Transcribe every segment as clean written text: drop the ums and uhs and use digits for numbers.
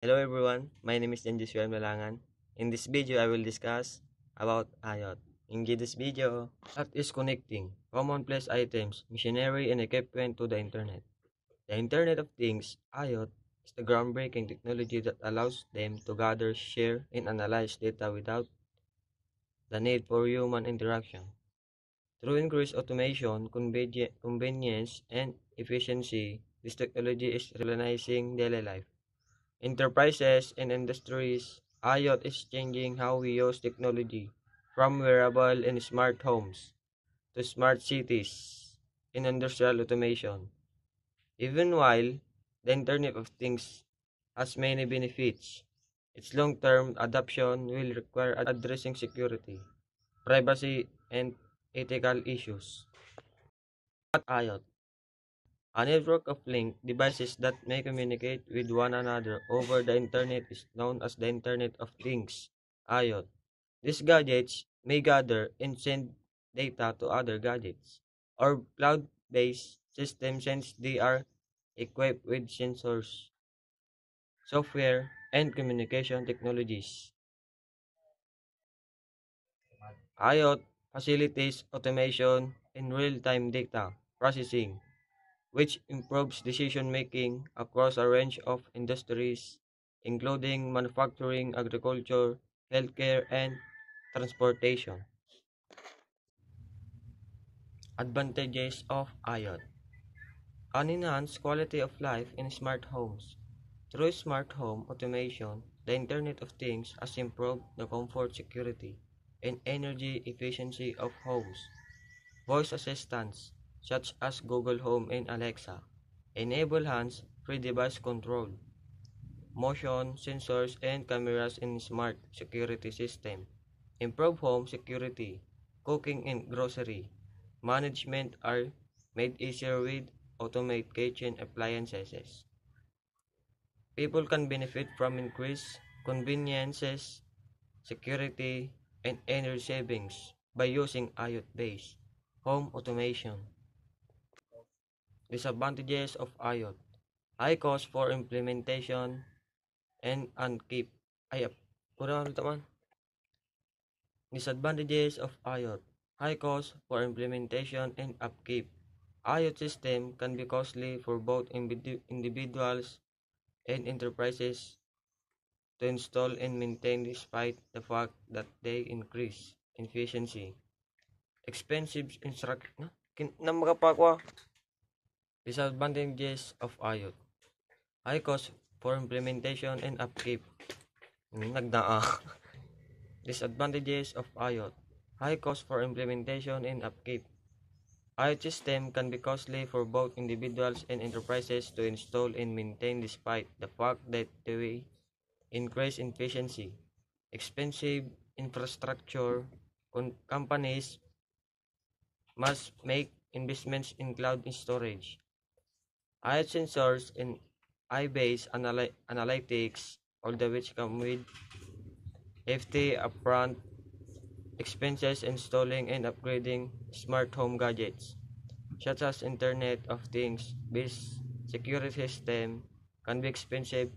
Hello everyone, my name is Joshua Malangan. In this video, I will discuss about IoT. In this video, that is connecting commonplace items, machinery, and equipment to the internet. The Internet of Things, IoT, is the groundbreaking technology that allows them to gather, share, and analyze data without the need for human interaction. Through increased automation, convenience, and efficiency, this technology is revolutionizing daily life. Enterprises and industries, IoT is changing how we use technology, from wearable and smart homes to smart cities and industrial automation. Even while the Internet of Things has many benefits, its long-term adoption will require addressing security, privacy, and ethical issues. What IoT? A network of linked devices that may communicate with one another over the Internet is known as the Internet of Things, IoT. These gadgets may gather and send data to other gadgets or cloud-based systems since they are equipped with sensors, software, and communication technologies. IoT facilitates automation and real-time data processing, which improves decision-making across a range of industries, including manufacturing, agriculture, healthcare, and transportation. Advantages of IoT: an enhanced quality of life in smart homes. Through smart home automation, the Internet of Things has improved the comfort, security, and energy efficiency of homes. Voice assistants, such as Google Home and Alexa, enable hands-free device control, motion sensors, and cameras in smart security system. Improve home security, cooking and grocery management are made easier with automated kitchen appliances. People can benefit from increased conveniences, security, and energy savings by using IoT-based home automation. Disadvantages of IoT: high cost for implementation and upkeep. Ay, kurang ulit man. Disadvantages of IoT: high cost for implementation and upkeep. IoT system can be costly for both individuals and enterprises to install and maintain despite the fact that they increase efficiency. Expensive instruction na makapakwa. Disadvantages of IoT: high cost for implementation and upkeep. Nagdaa. Disadvantages of IoT: high cost for implementation and upkeep. IoT system can be costly for both individuals and enterprises to install and maintain despite the fact that they increase efficiency. Expensive infrastructure. Companies must make investments in cloud storage, IoT sensors, and eye-based analytics, all the which come with hefty upfront expenses installing and upgrading smart home gadgets, such as Internet of Things. This security system can be expensive,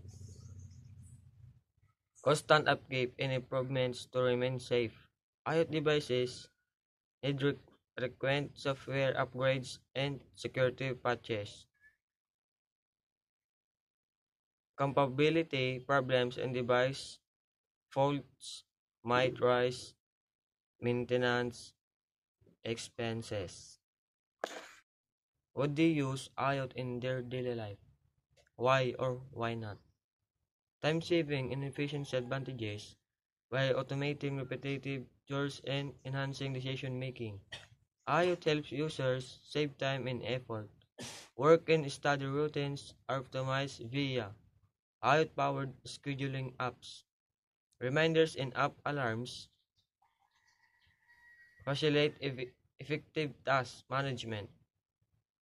constant upkeep, and improvements to remain safe. IoT devices need frequent software upgrades and security patches. Compatibility problems and device faults might rise maintenance expenses. Would they use IoT in their daily life? Why or why not? Time saving and efficiency advantages by automating repetitive chores and enhancing decision making. IoT helps users save time and effort. Work and study routines are optimized via IoT powered scheduling apps. Reminders and app alarms facilitate effective task management.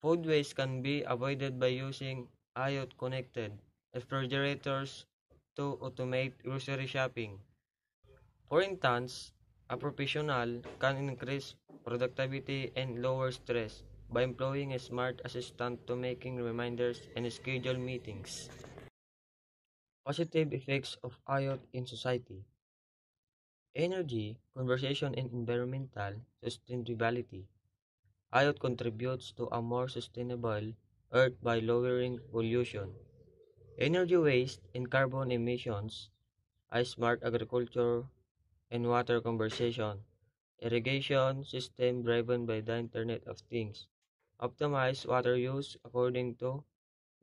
Food waste can be avoided by using IoT connected refrigerators to automate grocery shopping. For instance, a professional can increase productivity and lower stress by employing a smart assistant to making reminders and schedule meetings. Positive effects of IoT in society. Energy, conservation and environmental sustainability. IoT contributes to a more sustainable Earth by lowering pollution, energy waste, and carbon emissions. A smart agriculture and water conservation. Irrigation system driven by the Internet of Things. Optimize water use according to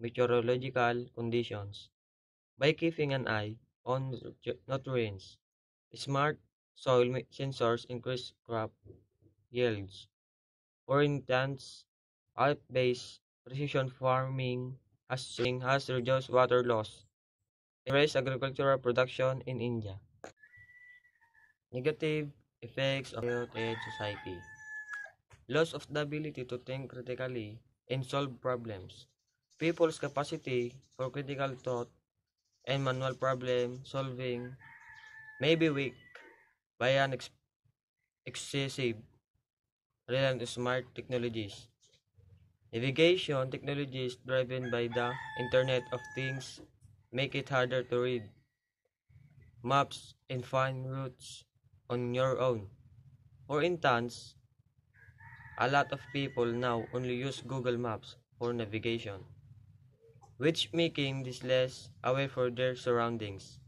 meteorological conditions. By keeping an eye on nutrients, smart soil sensors increase crop yields. For instance, Alp-based precision farming has reduced water loss and raised agricultural production in India. Negative effects of health and society. Loss of the ability to think critically and solve problems. People's capacity for critical thought and manual problem solving may be weak by an excessive reliance on smart technologies. Navigation technologies driven by the Internet of Things make it harder to read maps and find routes on your own. For instance, a lot of people now only use Google Maps for navigation, which making this less aware for their surroundings.